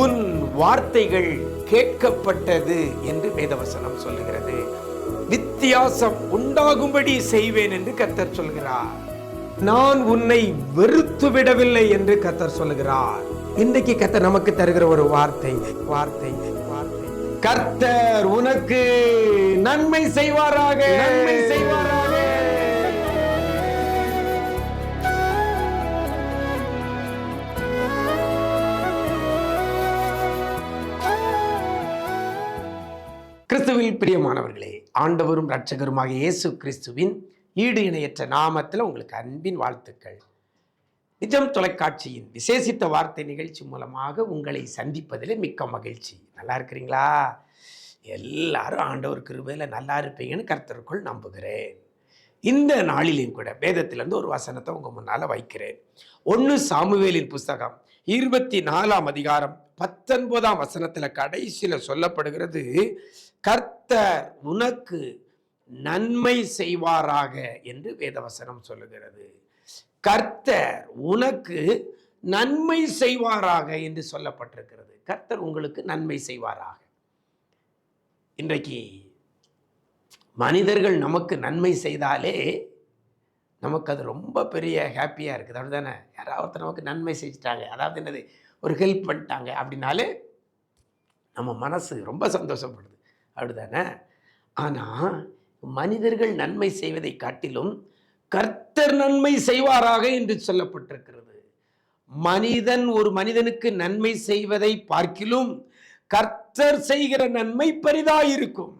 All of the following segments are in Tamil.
உன் வார்த்தைகள் கேட்கப்பட்டது என்று வேதவசனம் சொல்லுகிறது. வித்தியாசம் உண்டாகும்படி செய்வேன் என்று கர்த்தர் சொல்கிறார். நான் உன்னை வெறுத்து விடவில்லை என்று கர்த்தர் சொல்லுகிறார். இன்றைக்கு கர்த்தர் நமக்கு தருகிற ஒரு வார்த்தை வார்த்தை வார்த்தை கர்த்தர் உனக்கு நன்மை செய்வாராக, நன்மை செய்வாராக. கிறிஸ்துவில் பிரியமானவர்களே, ஆண்டவரும் இரட்சகருமாக இயேசு கிறிஸ்துவின் ஈடு இணையற்ற நாமத்தில் உங்களுக்கு அன்பின் வாழ்த்துக்கள். நிஜம் தொலைக்காட்சியின் விசேஷித்த வார்த்தை நிகழ்ச்சி மூலமாக உங்களை சந்திப்பதில் மிக்க மகிழ்ச்சி. நல்லா இருக்கிறீங்களா? எல்லாரும் ஆண்டவர் கிருபையில நல்லா இருப்பீங்கன்னு கர்த்தருக்குள் நம்புகிறேன். இந்த நாளிலையும் கூட வேதத்திலிருந்து ஒரு வசனத்தை உங்க முன்னால வைக்கிறேன். 1 சாமுவேலின் புஸ்தகம் 24ஆம் அதிகாரம் 19ஆம் வசனத்துல கடைசியில சொல்லப்படுகிறது, கர்த்தர் உனக்கு நன்மை செய்வாராக என்று வேதவசனம் சொல்லுகிறது. கர்த்தர் உனக்கு நன்மை செய்வாராக என்று சொல்லப்பட்டிருக்கிறது. கர்த்தர் உங்களுக்கு நன்மை செய்வாராக. இன்றைக்கு மனிதர்கள் நமக்கு நன்மை செய்தாலே நமக்கு அது ரொம்ப பெரிய ஹாப்பியாக இருக்குது. அப்படி தானே? யாராவது நமக்கு நன்மை செஞ்சுட்டாங்க, அதாவது என்னது, ஒரு ஹெல்ப் பண்ணிட்டாங்க அப்படின்னாலே நம்ம மனசு ரொம்ப சந்தோஷப்படுது. அப்படி தானே? ஆனால் மனிதர்கள் நன்மை செய்வதை காட்டிலும் கர்த்தர் நன்மை செய்வாராக என்று சொல்லப்பட்டிருக்கிறது. மனிதன் ஒரு மனிதனுக்கு நன்மை செய்வதை பார்க்கிலும் கர்த்தர் செய்கிற நன்மை பெரிதாயிருக்கும்.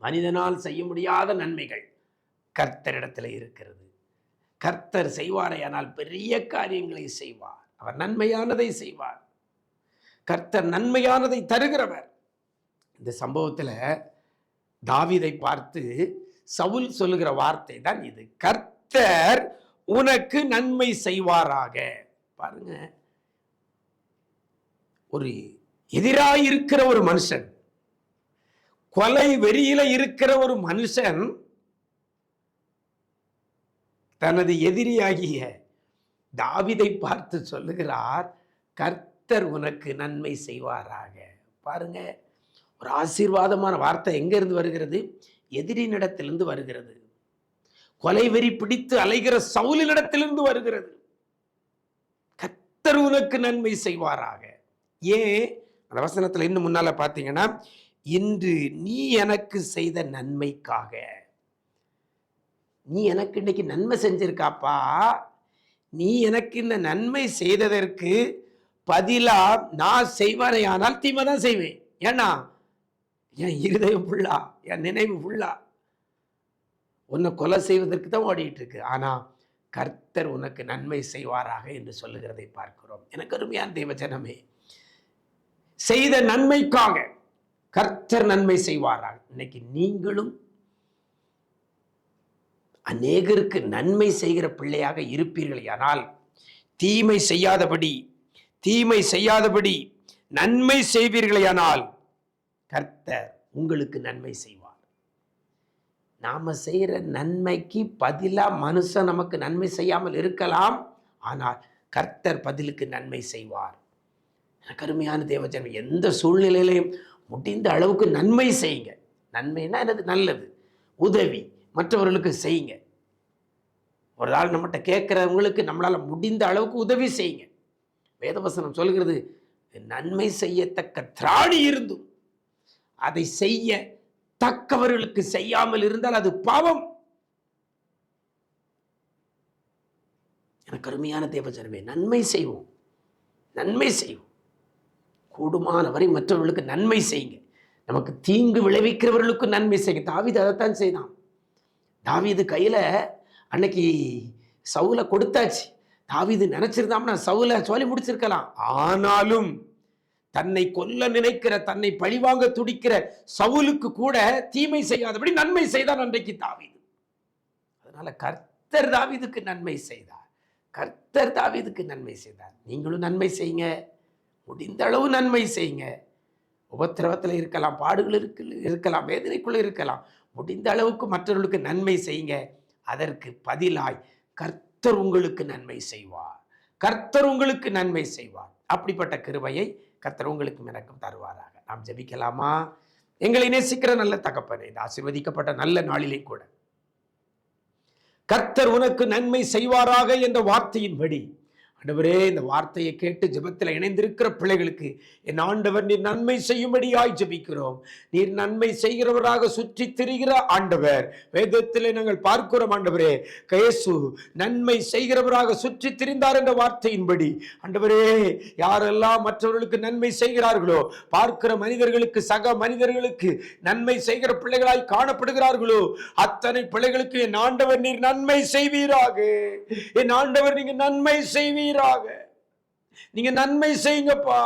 மனிதனால் செய்ய முடியாத நன்மைகள் கர்த்தரிடத்தில் இருக்கிறது. கர்த்தர் செய்வாரையானால் பெரிய காரியங்களை செய்வார். அவர் நன்மையானதை செய்வார். கர்த்தர் நன்மையானதை தருகிறவர். இந்த சம்பவத்தில் தாவீதை பார்த்து சவுல் சொல்லுகிற வார்த்தை தான் இது, கர்த்தர் உனக்கு நன்மை செய்வாராக. பாருங்க, ஒரு எதிராயிருக்கிற ஒரு மனுஷன், கொலை வெறியில இருக்கிற ஒரு மனுஷன் தனது எதிரியாகிய தாவீதை பார்த்து சொல்லுகிறார், கர்த்தர் உனக்கு நன்மை செய்வாராக. பாருங்க, ஒரு ஆசீர்வாதமான வார்த்தை எங்க இருந்து வருகிறது? எதிரினிடத்திலிருந்து வருகிறது. கொலை வெறி பிடித்து அலைகிற சவுலினிடத்திலிருந்து வருகிறது. கர்த்தர் உனக்கு நன்மை செய்வாராக. ஏன்? அந்த வசனத்துல இன்னும் முன்னால பாத்தீங்கன்னா, இன்று நீ எனக்கு செய்த நன்மைக்காக, நீ எனக்கு இன்னைக்கு நன்மை செஞ்சிருக்காப்பா, நீ எனக்கு இந்த நன்மை செய்ததற்கு பதிலா நான் செய்வானேயானால் தீமை தான் செய்வேன். ஏன்னா என் இருதயம் ஃபுல்லா, என் நினைவு ஃபுல்லா உன்னை கொலை செய்வதற்கு தான் ஓடிட்டு இருக்கு. ஆனா கர்த்தர் உனக்கு நன்மை செய்வாராக என்று சொல்லுகிறதை பார்க்கிறோம். எனக்கு அருமையான தேவஜனமே, செய்த நன்மைக்காக கர்த்தர் நன்மை செய்வாராக. இன்னைக்கு நீங்களும் அநேகருக்கு நன்மை செய்கிற பிள்ளையாக இருப்பீர்கள். ஆனால் தீமை செய்யாதபடி நன்மை செய்வீர்களேயானால் கர்த்தர் உங்களுக்கு நன்மை செய்வார். நாம செய்கிற நன்மைக்கு பதிலா மனுஷன் நமக்கு நன்மை செய்யாமல் இருக்கலாம், ஆனால் கர்த்தர் பதிலுக்கு நன்மை செய்வார். கருமையான தேவஜனம், எந்த சூழ்நிலையிலையும் முடிந்த அளவுக்கு நன்மை செய்யுங்க. நன்மைன்னா என்னது? நல்லது, உதவி மற்றவர்களுக்கு செய்யுங்க. ஒரு நாள் நம்மகிட்ட கேட்கிறவங்களுக்கு நம்மளால முடிந்த அளவுக்கு உதவி செய்யுங்க. வேதவசனம் சொல்கிறது, நன்மை செய்யத்தக்க திராணி இருந்தும் அதை செய்ய தக்கவர்களுக்கு செய்யாமல் இருந்தால் அது பாவம். எனக்கு அருமையான தேவஜனமே, நன்மை செய்வோம், நன்மை செய்வோம். கூடுமான வரை மற்றவர்களுக்கு நன்மை செய்யுங்க. நமக்கு தீங்கு விளைவிக்கிறவர்களுக்கு நன்மை செய்யுங்க. தாவீது அதைத்தான் செய்தான். தாவீது கையில அன்னைக்கு சவுலை கொடுத்தாச்சு. தாவீது நினைச்சிருந்தாம்னா சவுலை சொல்லி முடிச்சிருக்கலாம். ஆனாலும் தன்னை கொல்ல நினைக்கிற, தன்னை பழிவாங்க துடிக்கிற சவுலுக்கு கூட தீமை செய்யாதபடி நன்மை செய்தான் அன்றைக்கு தாவீது. அதனால கர்த்தர் தாவீதுக்கு நன்மை செய்தார். கர்த்தர் தாவீதுக்கு நன்மை செய்தார். நீங்களும் நன்மை செய்யுங்க, முடிந்த அளவு நன்மை செய்யுங்க. உபத்திரவத்தில் இருக்கலாம், பாடுகள் இருக்கலாம், வேதனைக்குள்ள இருக்கலாம். முடிந்த அளவுக்கு மற்றவர்களுக்கு நன்மை செய்யுங்க. அதற்கு பதிலாய் கர்த்தர் உங்களுக்கு நன்மை செய்வார். கர்த்தர் உங்களுக்கு நன்மை செய்வார். அப்படிப்பட்ட கிருபையை கர்த்தர் உங்களுக்கும் எனக்கும் தருவாராக. நாம் ஜெபிக்கலாமா? எங்களை நேசிக்கிற நல்ல தகப்பனே, இந்த ஆசீர்வதிக்கப்பட்ட நல்ல நாளிலே கூட கர்த்தர் உனக்கு நன்மை செய்வாராக என்ற வார்த்தையின்படி ஆண்டவரே, இந்த வார்த்தையை கேட்டு ஜெபத்தில் இணைந்திருக்கிற பிள்ளைகளுக்கு என் ஆண்டவர் நீர் நன்மை செய்யும்படியாய் ஜெபிக்கிறோம். நீர் நன்மை செய்கிறவராக சுற்றி திரிகிற ஆண்டவர். வேதத்திலே நாங்கள் பார்க்கிறோம் ஆண்டவரே, இயேசு நன்மை செய்கிறவராக சுற்றி திரிந்தார் என்ற வார்த்தையின்படி ஆண்டவரே, யாரெல்லாம் மற்றவர்களுக்கு நன்மை செய்கிறார்களோ, பார்க்கிற மனிதர்களுக்கு, சக மனிதர்களுக்கு நன்மை செய்கிற பிள்ளைகளாய் காணப்படுகிறார்களோ, அத்தனை பிள்ளைகளுக்கு என் ஆண்டவர் நீர் நன்மை செய்வீராக. என் ஆண்டவர் நீங்க நன்மை செய்வீர். நீங்க நன்மை செய்யுங்கப்பா,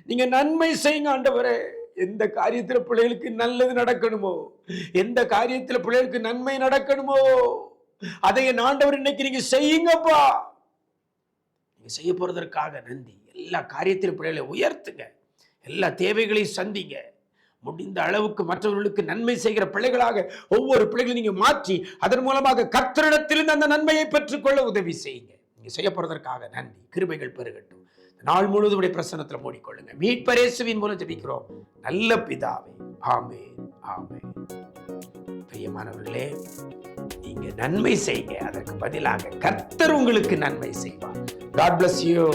நீங்க நன்மை செய்யுங்க ஆண்டவரே. எந்த காரியத்தில் பிள்ளைகளுக்கு நல்லது நடக்கணுமோ, எந்த காரியத்தில் பிள்ளைகளுக்கு நன்மை நடக்கணுமோ, அதை என் ஆண்டவர் இன்னைக்கு நீங்க செய்யுங்கப்பா. நீங்க செய்ய போறதற்காக நன்றி. எல்லா காரியத்திலும் பிள்ளைகளை உயர்த்துங்க, எல்லா தேவைகளையும் சந்திங்க. முடிந்த அளவுக்கு மற்றவர்களுக்கு நன்மை செய்கிற பிள்ளைகளாக ஒவ்வொரு பிள்ளைகளையும் நீங்க மாற்றி அதன் மூலமாக கர்த்தரிடத்திலிருந்து அந்த நன்மையை பெற்றுக்கொள்ள உதவி செய்யுங்க. நீங்க செய்ய போறதற்காக நன்றி. கிருபைகள் பெருகட்டும். நாள் முழுவதும் பிரசன்னத்தில் மூடிக்கொள்ளுங்க. மீட்பர் இயேசுவின் மூலம் ஜெபிக்கிறோம் நல்ல பிதாவே, ஆமென், ஆமென். பிரியமானவர்களே, நீங்க நன்மை செய்யுங்க, அதற்கு பதிலாக கர்த்தர் உங்களுக்கு நன்மை செய்வார். God bless you.